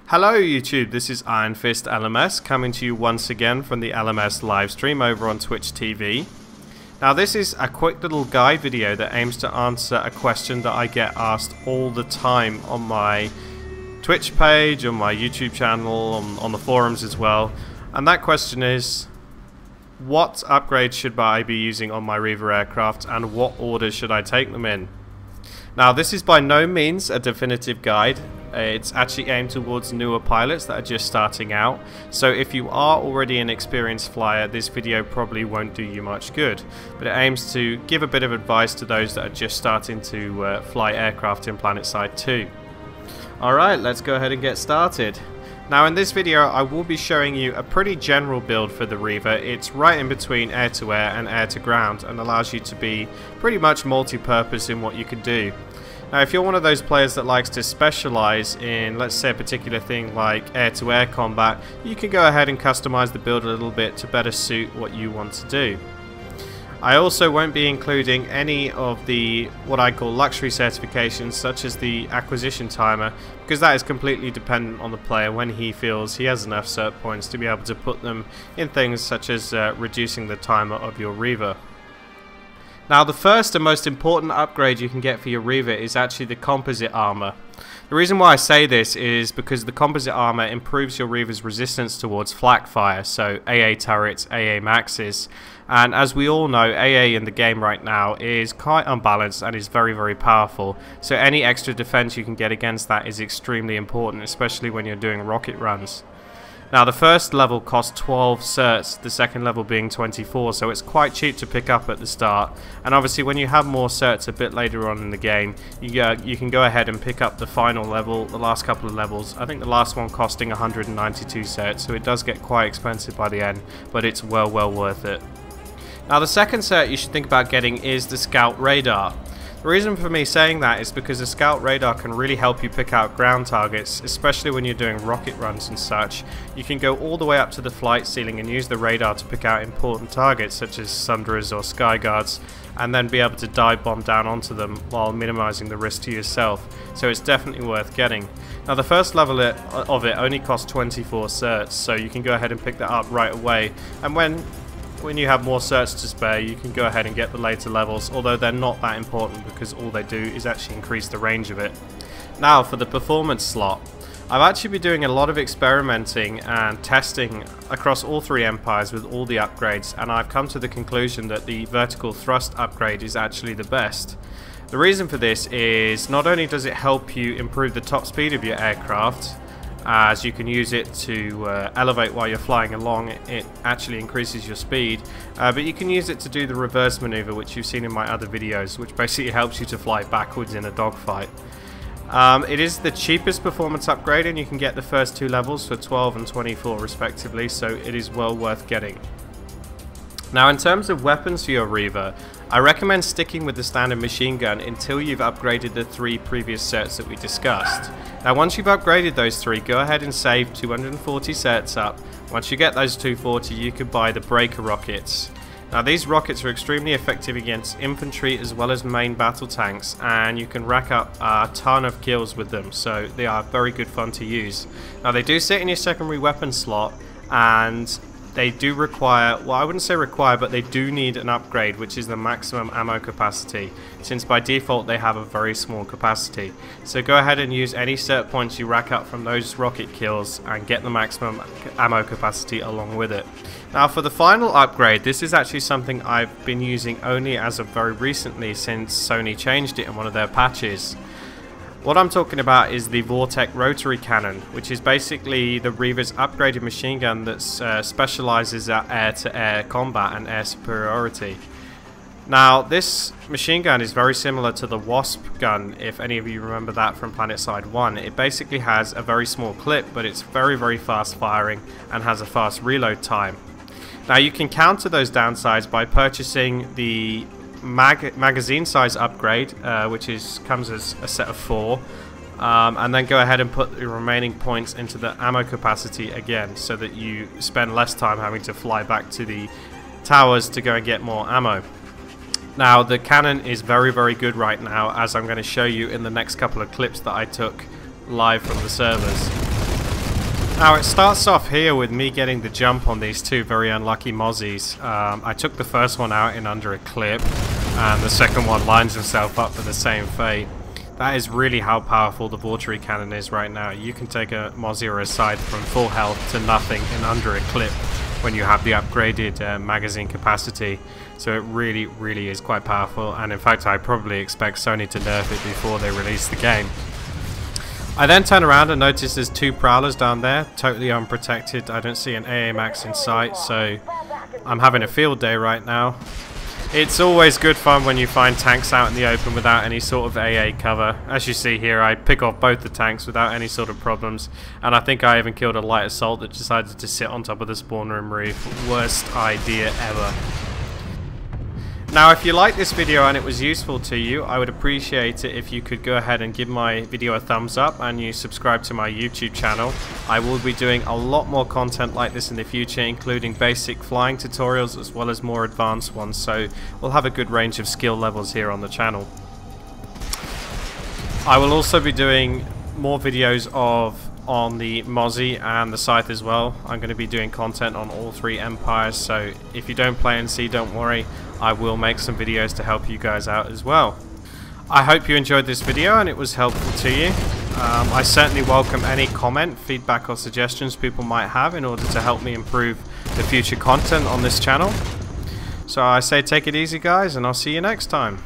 Hello YouTube, this is Iron Fist LMS coming to you once again from the LMS live stream over on Twitch TV. Now this is a quick little guide video that aims to answer a question that I get asked all the time on my Twitch page, on my YouTube channel, on the forums as well. And that question is, what upgrades should I be using on my Reaver aircraft and what order should I take them in? Now this is by no means a definitive guide. It's actually aimed towards newer pilots that are just starting out. So if you are already an experienced flyer, this video probably won't do you much good. But it aims to give a bit of advice to those that are just starting to fly aircraft in Planetside 2. Alright, let's go ahead and get started. Now in this video I will be showing you a pretty general build for the Reaver. It's right in between air-to-air and air-to-ground and allows you to be pretty much multi-purpose in what you can do. Now if you're one of those players that likes to specialize in, let's say, a particular thing like air-to-air combat, you can go ahead and customize the build a little bit to better suit what you want to do. I also won't be including any of the what I call luxury certifications, such as the acquisition timer, because that is completely dependent on the player when he feels he has enough cert points to be able to put them in things such as reducing the timer of your Reaver. Now the first and most important upgrade you can get for your Reaver is actually the composite armor. The reason why I say this is because the composite armor improves your Reaver's resistance towards flak fire, so AA turrets, AA maxes, and as we all know, AA in the game right now is quite unbalanced and is very powerful, so any extra defense you can get against that is extremely important, especially when you're doing rocket runs. Now the first level costs 12 certs, the second level being 24, so it's quite cheap to pick up at the start. And obviously when you have more certs a bit later on in the game, you can go ahead and pick up the final level, the last couple of levels. I think the last one costing 192 certs, so it does get quite expensive by the end, but it's well worth it. Now the second cert you should think about getting is the Scout Radar. The reason for me saying that is because the Scout Radar can really help you pick out ground targets, especially when you're doing rocket runs and such. You can go all the way up to the flight ceiling and use the radar to pick out important targets such as Sunderers or Sky Guards, and then be able to dive bomb down onto them while minimizing the risk to yourself. So it's definitely worth getting. Now the first level of it only costs 24 certs, so you can go ahead and pick that up right away, and when you have more certs to spare, you can go ahead and get the later levels, although they're not that important because all they do is actually increase the range of it. Now for the performance slot, I've actually been doing a lot of experimenting and testing across all three empires with all the upgrades, and I've come to the conclusion that the vertical thrust upgrade is actually the best. The reason for this is not only does it help you improve the top speed of your aircraft, as you can use it to elevate while you're flying along, it actually increases your speed, but you can use it to do the reverse maneuver, which you've seen in my other videos, which basically helps you to fly backwards in a dogfight. It is the cheapest performance upgrade, and you can get the first two levels for 12 and 24 respectively, so it is well worth getting. Now in terms of weapons for your Reaver, I recommend sticking with the standard machine gun until you've upgraded the three previous certs that we discussed. Now once you've upgraded those three, go ahead and save 240 certs up. Once you get those 240, you can buy the breaker rockets. Now these rockets are extremely effective against infantry as well as main battle tanks, and you can rack up a ton of kills with them, so they are very good fun to use. Now they do sit in your secondary weapon slot, and they do require, well I wouldn't say require, but they do need an upgrade, which is the maximum ammo capacity, since by default they have a very small capacity. So go ahead and use any cert points you rack up from those rocket kills and get the maximum ammo capacity along with it. Now for the final upgrade, this is actually something I've been using only as of very recently, since Sony changed it in one of their patches. What I'm talking about is the Vortec rotary cannon, which is basically the Reaver's upgraded machine gun that specializes at air-to-air combat and air superiority. Now this machine gun is very similar to the Wasp gun, if any of you remember that from Planetside 1. It basically has a very small clip, but it's very fast firing and has a fast reload time. Now you can counter those downsides by purchasing the magazine size upgrade, which comes as a set of 4, and then go ahead and put the remaining points into the ammo capacity again, so that you spend less time having to fly back to the towers to go and get more ammo. Now the cannon is very good right now, as I'm going to show you in the next couple of clips that I took live from the servers. Now it starts off here with me getting the jump on these two very unlucky mozzies. I took the first one out in under a clip, and the second one lines himself up for the same fate. That is really how powerful the Vortery Cannon is right now. You can take a mozzie or a scythe from full health to nothing in under a clip when you have the upgraded magazine capacity. So it really is quite powerful, and in fact I probably expect Sony to nerf it before they release the game. I then turn around and notice there's two Prowlers down there, totally unprotected. I don't see an AA Max in sight, so I'm having a field day right now. It's always good fun when you find tanks out in the open without any sort of AA cover. As you see here, I pick off both the tanks without any sort of problems, and I think I even killed a light assault that decided to sit on top of the spawn room roof. Worst idea ever. Now if you like this video and it was useful to you, I would appreciate it if you could go ahead and give my video a thumbs up and you subscribe to my YouTube channel. I will be doing a lot more content like this in the future, including basic flying tutorials as well as more advanced ones, so we'll have a good range of skill levels here on the channel. I will also be doing more videos on the Mozzie and the Scythe as well. I'm going to be doing content on all three empires, so if you don't play NC, don't worry, I will make some videos to help you guys out as well. I hope you enjoyed this video and it was helpful to you. I certainly welcome any comment, feedback or suggestions people might have in order to help me improve the future content on this channel. So I say take it easy guys, and I'll see you next time.